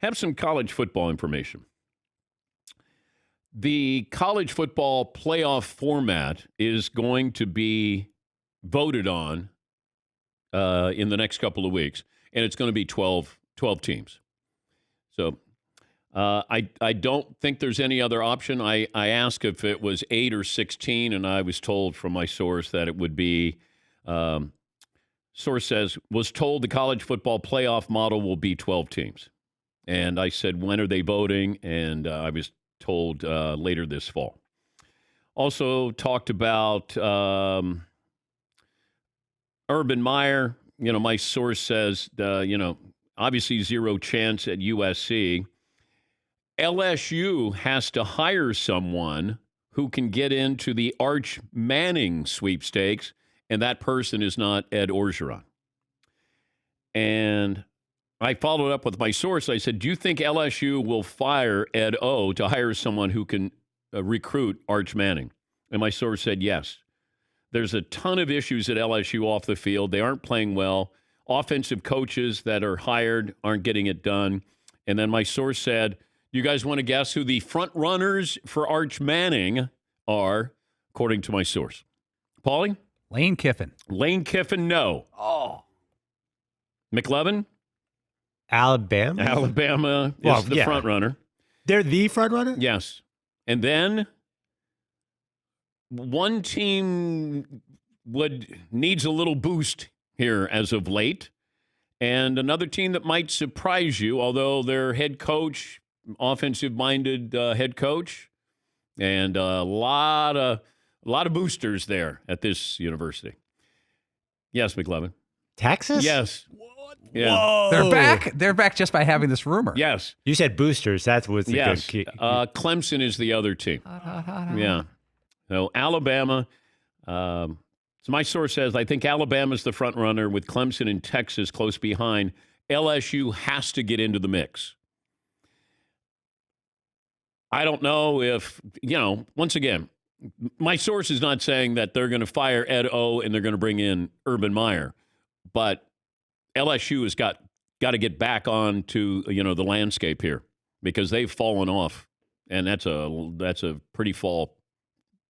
have some college football information. The college football playoff format is going to be voted on in the next couple of weeks, and it's going to be 12 teams. So I don't think there's any other option. I asked if it was 8 or 16, and I was told from my source that it would be, source says, was told the college football playoff model will be 12 teams. And I said, when are they voting? And I was told later this fall. Also talked about Urban Meyer. My source says, obviously zero chance at USC. LSU has to hire someone who can get into the Arch Manning sweepstakes, and that person is not Ed Orgeron. And I followed up with my source. I said, do you think LSU will fire Ed O to hire someone who can recruit Arch Manning? And my source said yes. There's a ton of issues at LSU off the field. They aren't playing well. Offensive coaches that are hired aren't getting it done. And then my source said, you guys want to guess who the front runners for Arch Manning are, according to my source? Paulie? Lane Kiffin. Lane Kiffin, no. Oh. McLevin? Alabama? Alabama is the front runner. They're the front runner? Yes. And then one team needs a little boost here as of late. And another team that might surprise you, although their head coach, offensive-minded head coach, and a lot of boosters there at this university. Yes, McLevin. Texas? Yes. What? Yeah. Whoa. They're back. They're back just by having this rumor. Yes. You said boosters. That's what's the good key. Clemson is the other team. Yeah. So Alabama. So my source says, I think Alabama's the front runner with Clemson and Texas close behind. LSU has to get into the mix. I don't know if, once again, my source is not saying that they're going to fire Ed O and they're going to bring in Urban Meyer, but LSU has got to get back on to, the landscape here because they've fallen off, and that's a pretty far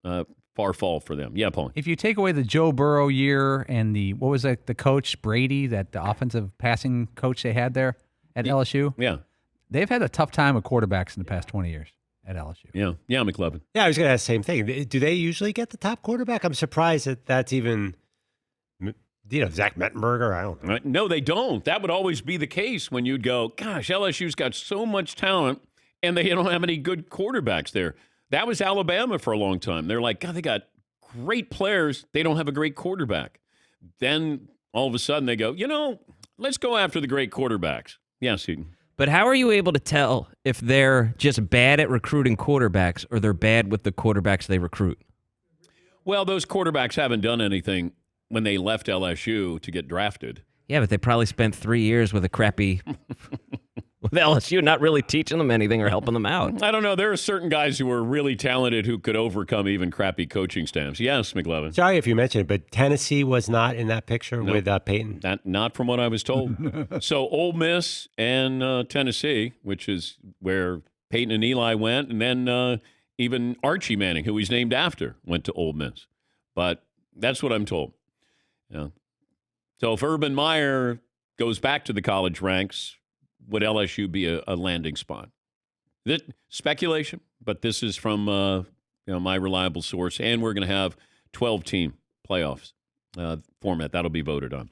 fall for them. Yeah, Paul. If you take away the Joe Burrow year and the coach Brady, that the offensive passing coach they had there at LSU, they've had a tough time with quarterbacks in the past 20 years at LSU. Yeah, McLevin. Yeah, I was going to ask the same thing. Do they usually get the top quarterback? I'm surprised that that's even, Zach Mettenberger. I don't know. No, they don't. That would always be the case when you'd go, gosh, LSU's got so much talent, and they don't have any good quarterbacks there. That was Alabama for a long time. They're like, God, they got great players. They don't have a great quarterback. Then all of a sudden they go, let's go after the great quarterbacks. Yes, Heaton. But how are you able to tell if they're just bad at recruiting quarterbacks or they're bad with the quarterbacks they recruit? Well, those quarterbacks haven't done anything when they left LSU to get drafted. Yeah, but they probably spent 3 years with a crappy with LSU, not really teaching them anything or helping them out. I don't know. There are certain guys who are really talented who could overcome even crappy coaching staffs. Yes, McLevin. Sorry if you mentioned it, but Tennessee was not in that picture with Peyton? Not from what I was told. So Ole Miss and Tennessee, which is where Peyton and Eli went, and then even Archie Manning, who he's named after, went to Ole Miss. But that's what I'm told. Yeah. So if Urban Meyer goes back to the college ranks, would LSU be a landing spot? Speculation, but this is from my reliable source, and we're going to have 12-team playoffs format. That'll be voted on.